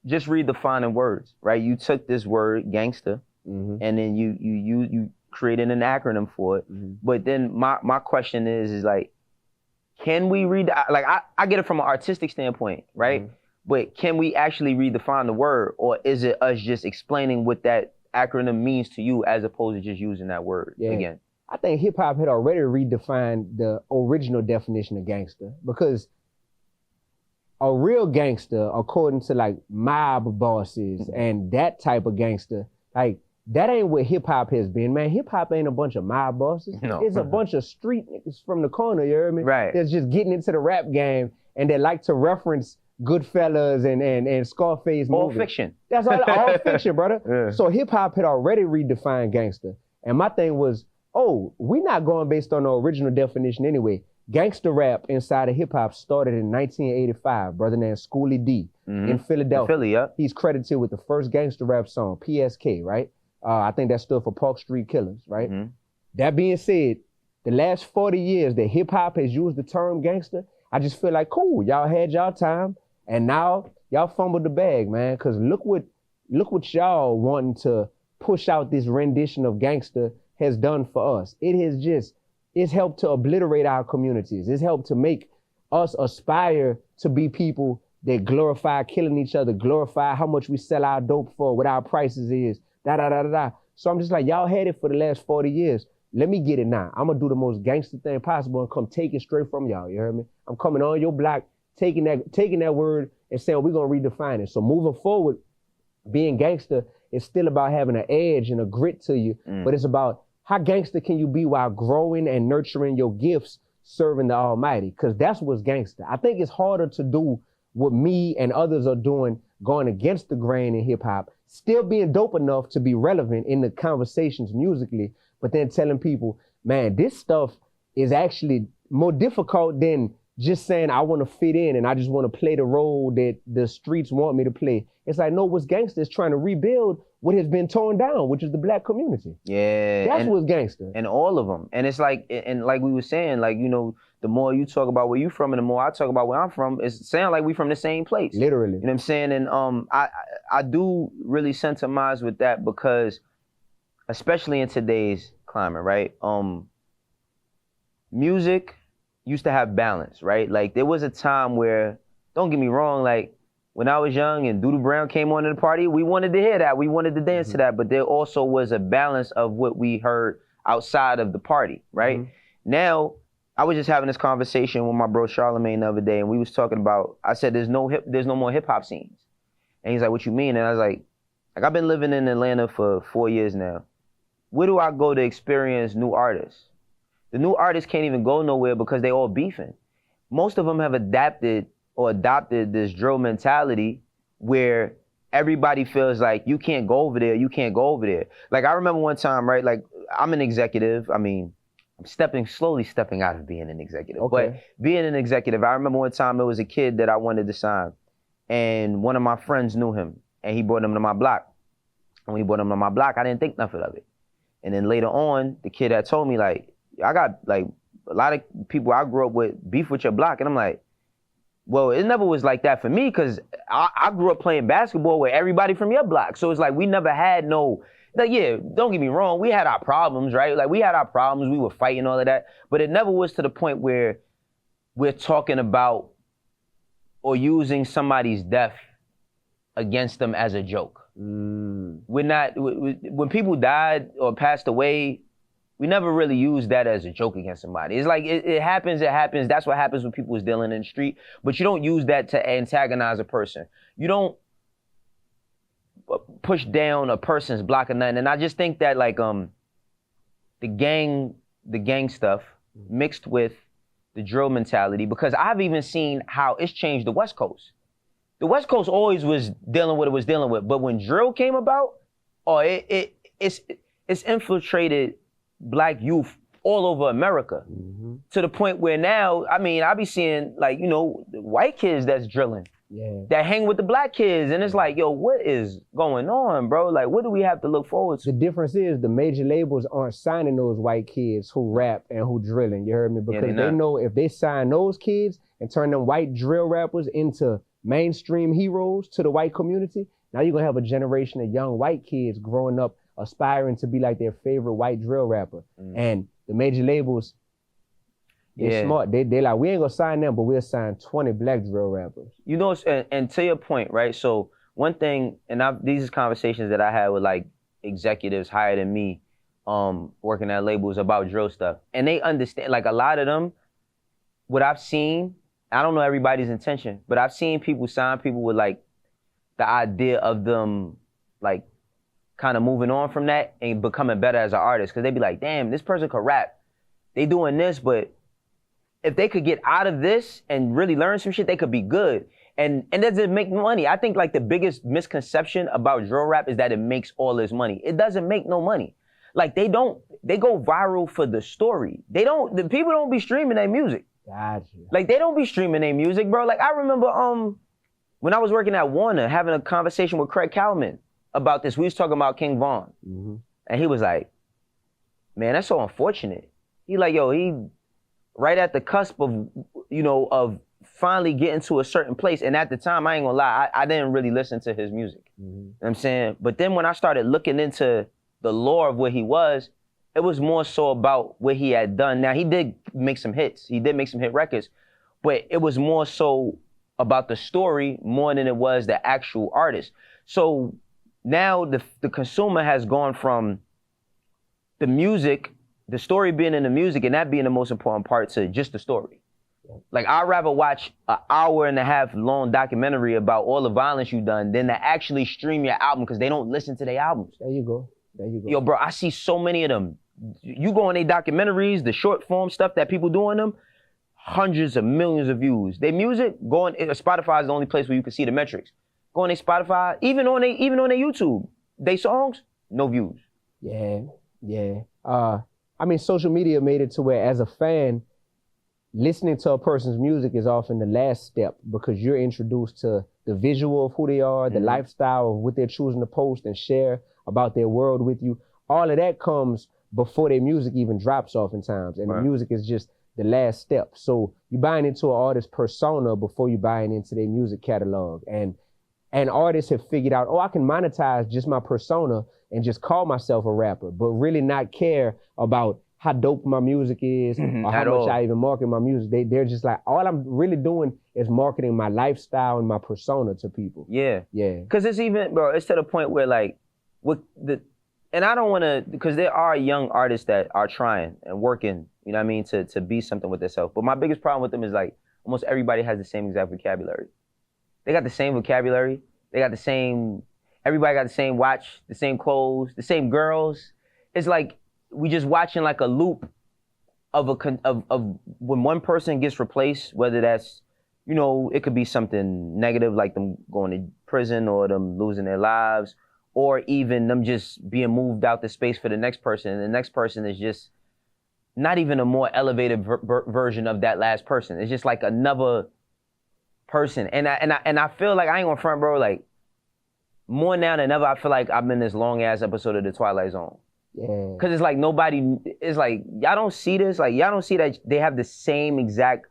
just redefining words, right? You took this word gangster, and then you created an acronym for it. But then my question is like, can we read? Like I get it from an artistic standpoint, right? But can we actually redefine the word, or is it us just explaining what that acronym means to you as opposed to just using that word again? I think hip hop had already redefined the original definition of gangster, because a real gangster, according to like mob bosses and that type of gangster, like that ain't what hip hop has been, man. Hip hop ain't a bunch of mob bosses. No. It's a bunch of street niggas from the corner, you heard me? Right. That's just getting into the rap game and they like to reference Goodfellas and Scarface movies. All fiction. That's all fiction, brother. Yeah. So hip hop had already redefined gangster. And my thing was, we're not going based on the original definition anyway. Gangster rap inside of hip hop started in 1985, brother named Schoolie D in Philadelphia. In Philly, yeah. He's credited with the first gangster rap song, PSK, right? I think that stood for Park Street Killers, right? That being said, the last 40 years that hip hop has used the term gangster, I just feel like, cool, y'all had y'all time, and now y'all fumbled the bag, man. Cause look what y'all wanting to push out this rendition of gangster has done for us. It's helped to obliterate our communities. It's helped to make us aspire to be people that glorify killing each other, glorify how much we sell our dope for, what our prices is, da-da-da-da-da. So I'm just like, y'all had it for the last 40 years. Let me get it now. I'm gonna do the most gangster thing possible and come take it straight from y'all, you heard me? I'm coming on your block, taking that word and saying, we're gonna redefine it. So moving forward, being gangster is still about having an edge and a grit to you, but it's about how gangster can you be while growing and nurturing your gifts, serving the Almighty? Because that's what's gangster. I think it's harder to do what me and others are doing, going against the grain in hip hop, still being dope enough to be relevant in the conversations musically, but then telling people, man, this stuff is actually more difficult than just saying I want to fit in and I just want to play the role that the streets want me to play. It's like, no, what's gangster is trying to rebuild what has been torn down, which is the black community. Yeah. That's what's gangster. And all of them. And it's like, and like we were saying, like, you know, the more you talk about where you from and the more I talk about where I'm from, it sounds like we from the same place. Literally. You know what I'm saying? And I do really sentimize with that because, especially in today's climate, right? Music used to have balance, right? Like there was a time where, don't get me wrong, like when I was young and Doodoo Brown came on to the party, we wanted to hear that. We wanted to dance to that. But there also was a balance of what we heard outside of the party, right? Now, I was just having this conversation with my bro Charlemagne the other day, and we was talking about, I said, there's no more hip hop scenes. And he's like, what you mean? And I was like, I've been living in Atlanta for 4 years now. Where do I go to experience new artists? The new artists can't even go nowhere because they all beefing. Most of them have adapted or adopted this drill mentality where everybody feels like you can't go over there, you can't go over there. Like I remember one time, right? Like I'm an executive. I mean, I'm slowly stepping out of being an executive. Okay. But being an executive, I remember one time there was a kid that I wanted to sign, and one of my friends knew him, and he brought him to my block. And when he brought him to my block, I didn't think nothing of it. And then later on, the kid had told me, like, I got like a lot of people I grew up with beef with your block. And I'm like, well, it never was like that for me because I grew up playing basketball with everybody from your block. So it's like we never had no, like, yeah, don't get me wrong. We had our problems, right? Like we had our problems. We were fighting all of that. But it never was to the point where we're talking about or using somebody's death against them as a joke. We're not, when people died or passed away, we never really used that as a joke against somebody. It's like, it happens. That's what happens when people is dealing in the street. But you don't use that to antagonize a person. You don't push down a person's block or nothing. And I just think that like the gang stuff mixed with the drill mentality, because I've even seen how it's changed the West Coast. The West Coast always was dealing with what it was dealing with. But when drill came about, it's infiltrated Black youth all over America to the point where now, I mean, I be seeing like, you know, white kids that's drilling, that hang with the Black kids. And it's like, yo, what is going on, bro? Like, what do we have to look forward to? The difference is the major labels aren't signing those white kids who rap and who drilling, you heard me? Because they know if they sign those kids and turn them white drill rappers into mainstream heroes to the white community, now you're gonna have a generation of young white kids growing up aspiring to be like their favorite white drill rapper. And the major labels, they're smart. They like, we ain't gonna sign them, but we'll sign 20 black drill rappers. You know, and to your point, right? So one thing, and these are conversations that I had with like executives higher than me, working at labels about drill stuff. And they understand, like a lot of them, what I've seen, I don't know everybody's intention, but I've seen people sign people with like the idea of them like kind of moving on from that and becoming better as an artist. Cause they be like, damn, this person could rap. They doing this, but if they could get out of this and really learn some shit, they could be good. And does it make money? I think like the biggest misconception about drill rap is that it makes all this money. It doesn't make no money. Like they go viral for the story. The people don't be streaming their music. Gotcha. Like they don't be streaming their music, bro. Like I remember when I was working at Warner having a conversation with Craig Callman about this. We was talking about King Von. And he was like, man, that's so unfortunate. He like, yo, he right at the cusp of, of finally getting to a certain place. And at the time, I ain't gonna lie, I didn't really listen to his music. You know what I'm saying? But then when I started looking into the lore of what he was, it was more so about what he had done. Now, he did make some hits. He did make some hit records. But it was more so about the story more than it was the actual artist. So now the consumer has gone from the music, the story being in the music and that being the most important part, to just the story. Like I'd rather watch an hour and a half long documentary about all the violence you've done than to actually stream your album, because they don't listen to their albums. There you go. Yo, bro, I see so many of them. You go on their documentaries, the short form stuff that people do on them, hundreds of millions of views. Their music, Spotify is the only place where you can see the metrics. Go on their Spotify, even on their YouTube, they songs, no views. Yeah. I mean, social media made it to where, as a fan, listening to a person's music is often the last step, because you're introduced to the visual of who they are, the lifestyle of what they're choosing to post and share about their world with you. All of that comes before their music even drops oftentimes, and the music is just the last step. So you're buying into an artist's persona before you're buying into their music catalog. And artists have figured out, I can monetize just my persona and just call myself a rapper, but really not care about how dope my music is or how much I even market my music. They're just like, all I'm really doing is marketing my lifestyle and my persona to people. Yeah. Because it's even, bro, it's to the point where like, and I don't want to, because there are young artists that are trying and working, you know what I mean, to be something with themselves. But my biggest problem with them is like, almost everybody has the same exact vocabulary. They got the same vocabulary. They got the same, everybody got the same watch, the same clothes, the same girls. It's like, we just watching like a loop of when one person gets replaced, whether that's, it could be something negative like them going to prison or them losing their lives, or even them just being moved out the space for the next person. And the next person is just not even a more elevated version of that last person. It's just like another person. And I feel like, I ain't gonna front, bro, like more now than ever, I feel like I'm in this long ass episode of The Twilight Zone. Yeah. Cause it's like it's like, y'all don't see this. Like y'all don't see that they have the same exact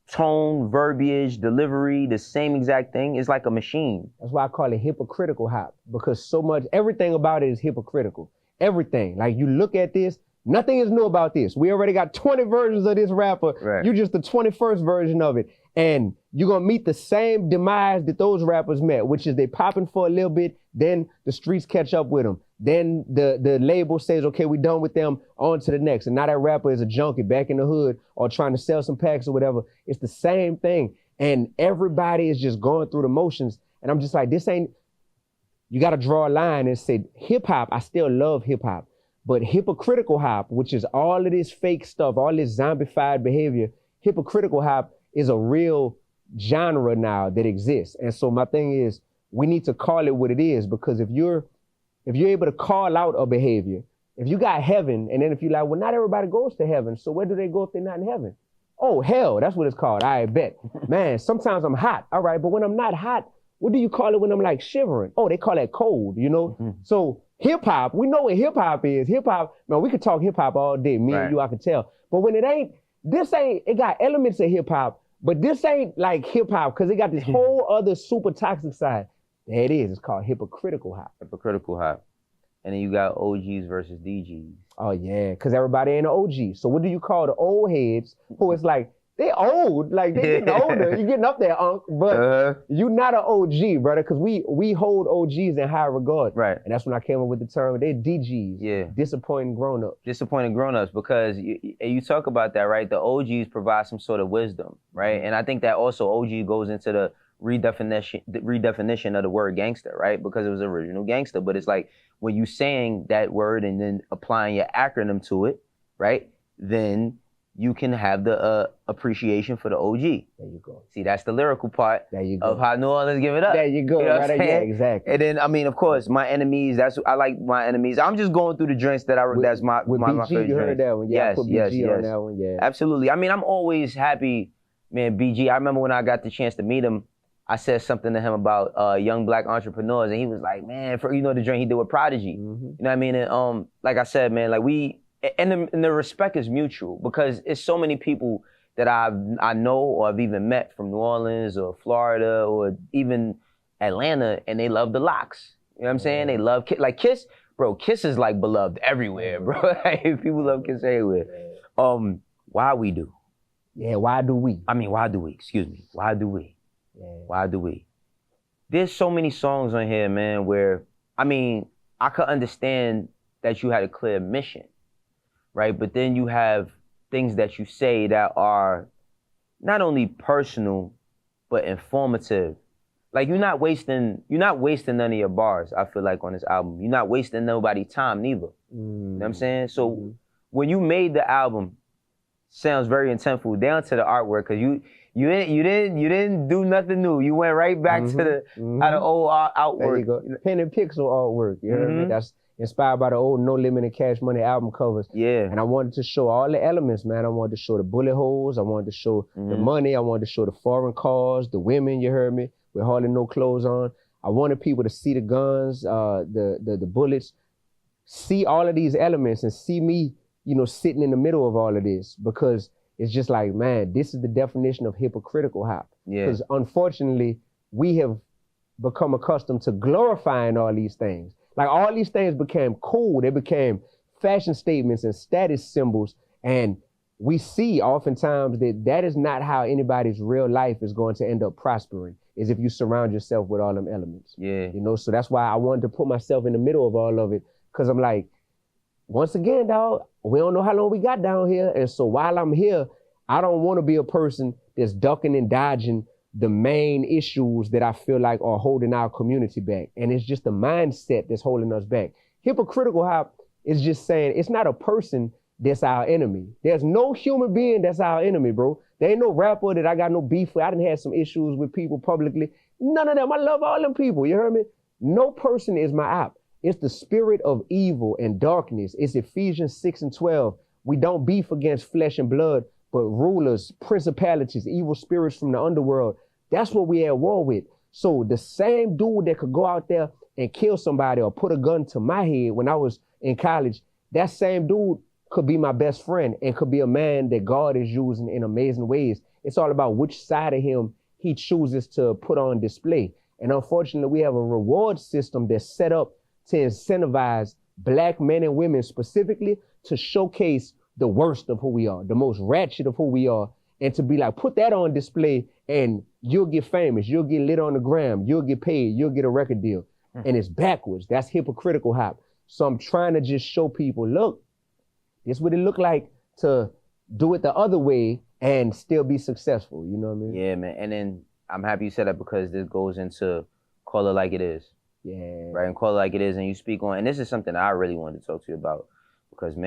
tone, verbiage, delivery, the same exact thing. It's like a machine. That's why I call it hypocritical hop, because everything about it is hypocritical. Everything. Like you look at this, nothing is new about this. We already got 20 versions of this rapper. Right. You're just the 21st version of it. And you're gonna meet the same demise that those rappers met, which is they popping for a little bit, then the streets catch up with them. Then the label says, okay, we done with them, on to the next. And now that rapper is a junkie back in the hood or trying to sell some packs or whatever. It's the same thing. And everybody is just going through the motions. And I'm just like, you gotta draw a line and say, hip hop, I still love hip hop. But hypocritical hop, which is all of this fake stuff, all this zombified behavior, hypocritical hop is a real genre now that exists. And so my thing is, we need to call it what it is, because if you're able to call out a behavior, if you got heaven, and then if you're like, well, not everybody goes to heaven, so where do they go if they're not in heaven? Oh, hell, that's what it's called. I bet. Man, sometimes I'm hot. All right, but when I'm not hot, what do you call it when I'm like shivering? Oh, they call that cold, So hip hop, we know what hip hop is. Hip hop, man, we could talk hip hop all day. Me and you, I could tell. But when it got elements of hip hop, But this ain't like hip hop because it got this whole other super toxic side. There it is. It's called hypocritical hop. Hypocritical hop. And then you got OGs versus DGs. Oh yeah, because everybody ain't an OG. So what do you call the old heads who it's like, they old, like they getting older. You getting up there, but you not an OG, brother, because we hold OGs in high regard. Right. And that's when I came up with the term, they're DGs. Yeah. Disappointing grown-ups. Disappointing grown-ups, because you talk about that, right? The OGs provide some sort of wisdom, right? And I think that also OG goes into the redefinition of the word gangster, right? Because it was original gangster. But it's like when you saying that word and then applying your acronym to it, right? Then you can have the appreciation for the OG. There you go. See, that's the lyrical part there you go. of how New Orleans give it up. There you go. You know right? Yeah, exactly. And then, I mean, of course, my enemies, I like my enemies. I'm just going through the joints that that's my BG, favorite you heard joints. that one. Yeah, Yes, I put yes, BG yes. on that one, yeah. Absolutely. I mean, I'm always happy, man, BG. I remember when I got the chance to meet him, I said something to him about young black entrepreneurs, and he was like, man, you know the joint he did with Prodigy. You know what I mean? And like I said, man, like and the respect is mutual, because it's so many people that I know or I've even met from New Orleans or Florida or even Atlanta, and they love the locks. You know what I'm saying? They love like Kiss, bro. Kiss is like beloved everywhere, bro. Like, people love Kiss everywhere. Why we do? Yeah, why do we? I mean, why do we? Excuse me. Why do we? Yeah. Why do we? There's so many songs on here, man, where, I mean, I could understand that you had a clear mission, right? But then you have things that you say that are not only personal, but informative. Like, you're not wasting none of your bars, I feel like, on this album. You're not wasting nobody's time neither. You know what I'm saying? So when you made the album, sounds very intentful, down to the artwork, because you didn't do nothing new. You went right back to the old artwork. There you go. Pen and pixel artwork. You heard me? That's inspired by the old No Limit and Cash Money album covers. Yeah. And I wanted to show all the elements, man. I wanted to show the bullet holes. I wanted to show the money. I wanted to show the foreign cars, the women, you heard me, with hardly no clothes on. I wanted people to see the guns, the bullets, see all of these elements and see me, you know, sitting in the middle of all of this, because it's just like, man, this is the definition of hypocritical hop. Yeah. Because unfortunately, we have become accustomed to glorifying all these things. Like, all these things became cool. They became fashion statements and status symbols. And we see oftentimes that that is not how anybody's real life is going to end up prospering, is if you surround yourself with all them elements. Yeah. You know, so that's why I wanted to put myself in the middle of all of it, because I'm like, once again, dog, we don't know how long we got down here. And so while I'm here, I don't want to be a person that's ducking and dodging the main issues that I feel like are holding our community back. And it's just the mindset that's holding us back. Hypocritical hop is just saying it's not a person that's our enemy. There's no human being that's our enemy, bro. There ain't no rapper that I got no beef with. I done had some issues with people publicly. None of them. I love all them people. You heard me? No person is my op. It's the spirit of evil and darkness. It's Ephesians 6:12. We don't beef against flesh and blood, but rulers, principalities, evil spirits from the underworld. That's what we at war with. So the same dude that could go out there and kill somebody or put a gun to my head when I was in college, that same dude could be my best friend and could be a man that God is using in amazing ways. It's all about which side of him he chooses to put on display. And unfortunately, we have a reward system that's set up to incentivize black men and women specifically to showcase the worst of who we are, the most ratchet of who we are, and to be like, put that on display and you'll get famous, you'll get lit on the gram, you'll get paid, you'll get a record deal. And it's backwards. That's hypocritical hop. So I'm trying to just show people, look, this is what it look like to do it the other way and still be successful. You know what I mean? Yeah, man. And then I'm happy you said that, because this goes into call it like it is. Yeah. Right, and call it like it is, and you speak on, and this is something I really wanted to talk to you about, because, man,